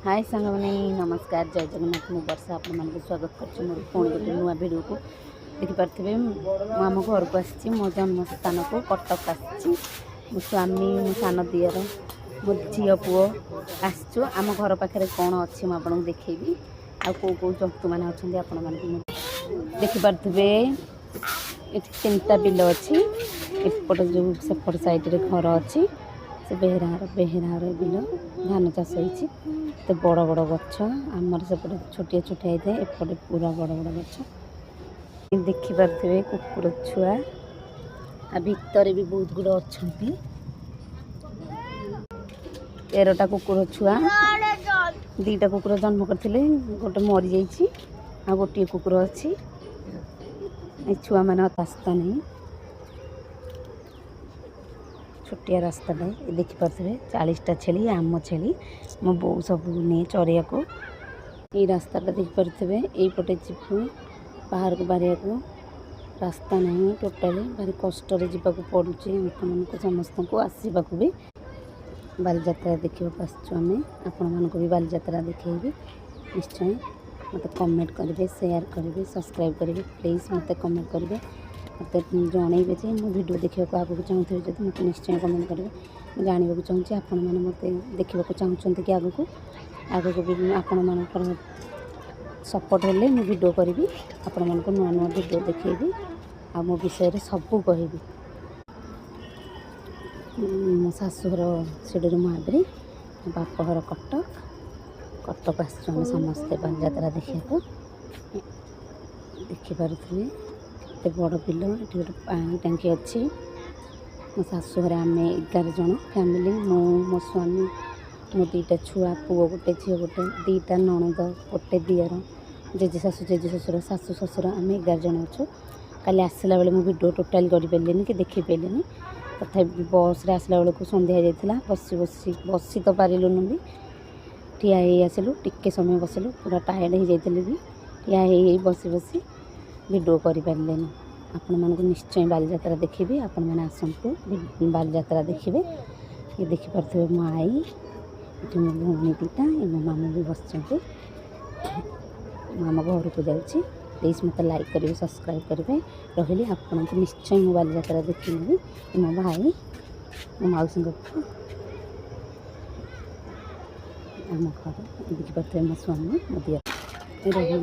हाय सांग मैंने नमस्कार जय जगन्नाथ मु वर्षा आपण मान स्वागत कर मोर पुणी गोटे नुआ भिडियो को देखिपे आम घर को आसी मो जन्म स्थान को कटक आसी मो स्वामी मो सान दियर मो झी पुओ आसचु आम घर पाखे कौन अच्छी मुझे देखी आ कौ कौ जंतु मैंने अच्छा आपण मान देखिपे ये 3टा बिल अच्छी एपट जो सेपट साइड घर अच्छी से बेहरार बिल धान चाष होती बड़ बड़ गछ आमर सेपटे छोटिया छोटिया होता है एपटे पूरा बड़ बड़ गछ देखिपे कुकुर छुआ आ भितर भी बहुत गुड़ अच्छा 13टा कुकुर छुआ 2टा कुकुर जन्म करते गोटे मरी जाइए आ गोटे कुकुर अच्छी छुआ मैंने रास्ता नहीं छोटिया रास्ता देखिपे 40टा छेली आम छेली मो बो सब नहीं चरिया को ये रास्ता देखिपे यपटे जीव बाहर को बाहर को रास्ता नहीं टोटाली भारी कष्ट जावाक पड़ुचे आपको समस्त को आसवाक भी बालीजात्रा देखा आसमें आपण मानक भी बालीजात्रा देखेबी निश्चय मत कमेंट करेंगे शेयर करेंगे सब्सक्राइब करेंगे प्लीज़ मत कमेंट करेंगे मत जनइबे जे मो वीडियो देखा आगे चाहते जब मत निश्चय कमेंट करेंगे जानवा चाहूँगी आपण मैंने मत देखा चाहते कि आगक भी आपण मान सपोर्ट हेल्ले मुझे वीडियो करी आपण मानक नुआ नुआ वीडियो देखेबी आ मो विषय सबू कहि मो शाशुघर सिडूर महाबरी बापघर कटक कटक आस समस्ते बालीजात्रा देखा देखिपे केते बड़ बिल ये गोटे पानी टांकी अच्छी मो शाशुघर आम 11 जन फैमिली मो स्वामी मो 2टा छुआ पुओ गोटे झील गोटे 2टा नणद गोटे दियर जेजे ससुर शाशु शशुर आम 11 जन अच्छु काली आसला बेले मुझे वीडियो टोटाल कर पारे कि देखी पारे तथा बस रे आसला बेलू सन्ध्या जाता बसी तो पारूँ भी ठिया आसलु टिके समय बसलु पूरा टायर्ड हो जाते भी ठिया बसी बसी वीडियो करें आपण मानक निश्चय बालीजात्रा देखी आपण मैंने आसतु बालीजात्रा देखिए ये देखिपे मो आई ये मो भौणी 2टा मो मामू भी बस आम घर को जाऊँगी प्लीज़ मत लाइक करेंगे सब्सक्राइब करेंगे रही आपन को निश्चय मो बालीजात्रा देखी मो भाई मो मौसी आम घर देखिपे मो स्वामी मो दिया रही।